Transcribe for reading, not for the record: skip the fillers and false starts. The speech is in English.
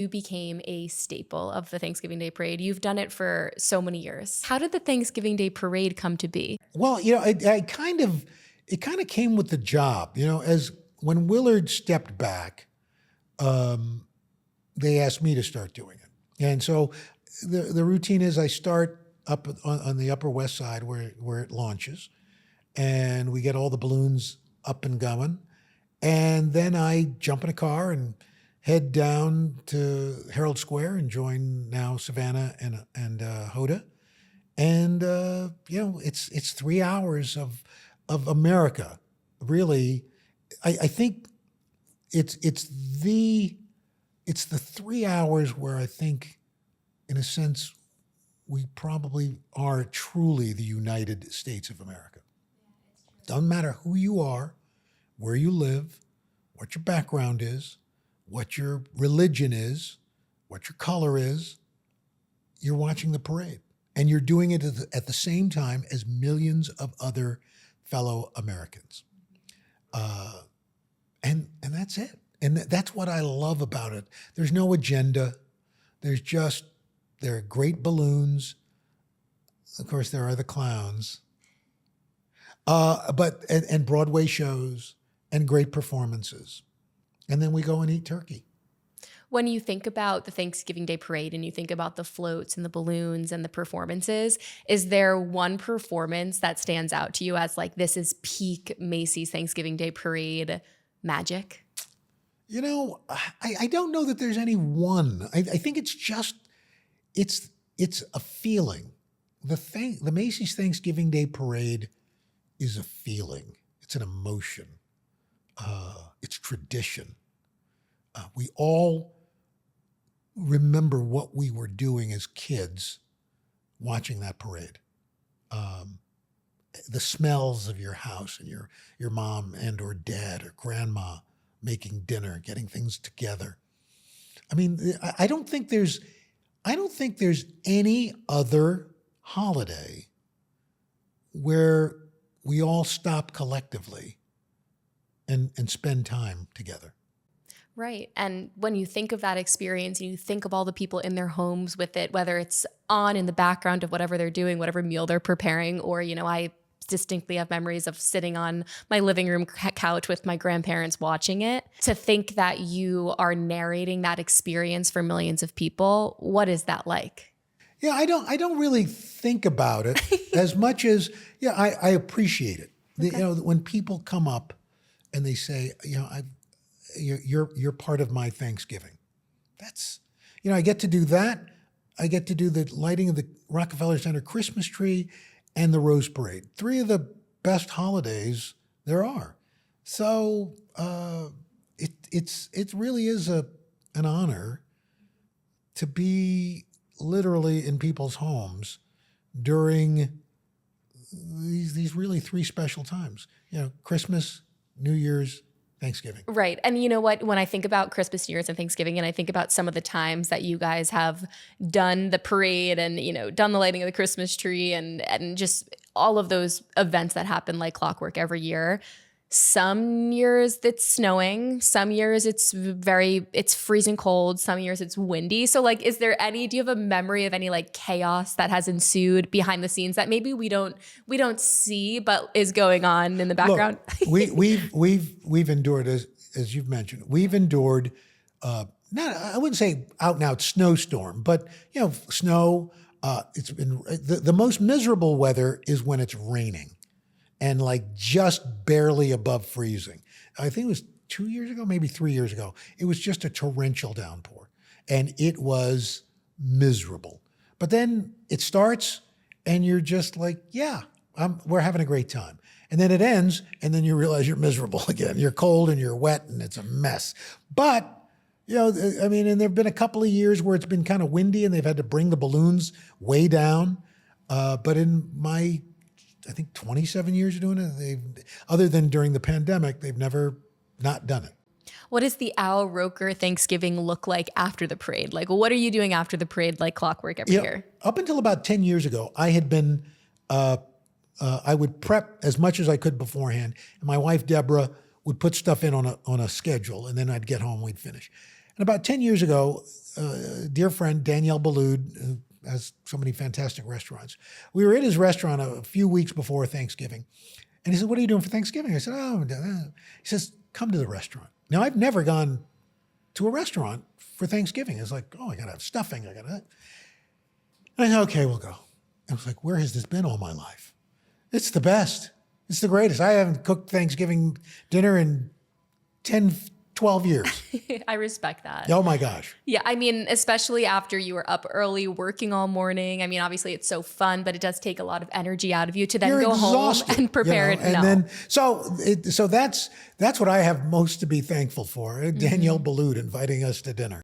You became a staple of the Thanksgiving Day Parade. You've done it for so many years. How did the Thanksgiving Day Parade come to be? Well, it kind of came with the job. As when Willard stepped back, they asked me to start doing it, and so the routine is I start up on the Upper West Side where it launches, and we get all the balloons up and going, and then I jump in a car and head down to Herald Square and join now Savannah and Hoda. And it's 3 hours of America. Really, I think it's the 3 hours where I think, in a sense, we probably are truly the United States of America. Doesn't matter who you are, where you live, what your background is, what your religion is, what your color is. You're watching the parade. And you're doing it at the same time as millions of other fellow Americans. And that's it. And that's what I love about it. There's no agenda. There are great balloons. Of course, there are the clowns. But Broadway shows and great performances. And then we go and eat turkey. When you think about the Thanksgiving Day Parade and you think about the floats and the balloons and the performances, is there one performance that stands out to you as like, this is peak Macy's Thanksgiving Day Parade magic? I don't know that there's any one. I think it's just, it's a feeling. The Macy's Thanksgiving Day Parade is a feeling. It's an emotion. It's tradition. We all remember what we were doing as kids watching that parade. The smells of your house and your mom and or dad or grandma making dinner, getting things together. I mean, I don't think there's any other holiday where we all stop collectively and spend time together. Right. And when you think of that experience and you think of all the people in their homes with it, whether it's on in the background of whatever they're doing, whatever meal they're preparing, or, I distinctly have memories of sitting on my living room couch with my grandparents watching it. To think that you are narrating that experience for millions of people, what is that like? Yeah, I don't really think about it as much as, I appreciate it. Okay. When people come up and they say, you're part of my Thanksgiving. That's, I get to do that. I get to do the lighting of the Rockefeller Center Christmas tree and the Rose Parade. 3 of the best holidays there are. So it really is an honor to be literally in people's homes during these really 3 special times. Christmas, New Year's, Thanksgiving. Right. And you know what? When I think about Christmas, New Year's, and Thanksgiving, and I think about some of the times that you guys have done the parade and, done the lighting of the Christmas tree and just all of those events that happen like clockwork every year. Some years it's snowing, some years it's freezing cold, some years it's windy. So do you have a memory of any like chaos that has ensued behind the scenes that maybe we don't see, but is going on in the background? Look, we've endured, as you've mentioned, we've endured, I wouldn't say out and out snowstorm, but snow, it's been, the most miserable weather is when it's raining. And just barely above freezing. I think it was 2 years ago, maybe 3 years ago. It was just a torrential downpour. And it was miserable. But then it starts and you're just like, we're having a great time. And then it ends and then you realize you're miserable again. You're cold and you're wet and it's a mess. But, and there've been a couple of years where it's been kind of windy and they've had to bring the balloons way down. But in my 27 years of doing it, other than during the pandemic, they've never not done it. What does the Al Roker Thanksgiving look like after the parade? What are you doing after the parade like clockwork every year? Up until about 10 years ago, I had been, I would prep as much as I could beforehand. And my wife, Deborah, would put stuff in on a schedule, and then I'd get home, we'd finish. And about 10 years ago, dear friend, Danielle Ballou, who has so many fantastic restaurants. We were at his restaurant a few weeks before Thanksgiving. And he said, what are you doing for Thanksgiving? I said, oh, he says, come to the restaurant. Now, I've never gone to a restaurant for Thanksgiving. It's like, oh, I got to have stuffing. I got to. And I said, okay, we'll go. I was like, where has this been all my life? It's the best. It's the greatest. I haven't cooked Thanksgiving dinner in 10, 12 years. I respect that. Oh my gosh. Yeah, I mean, especially after you were up early working all morning. I mean, obviously it's so fun, but it does take a lot of energy out of you to then You're go exhausted, home and prepare it. And No. then, so that's what I have most to be thankful for. Danielle Ballou inviting us to dinner.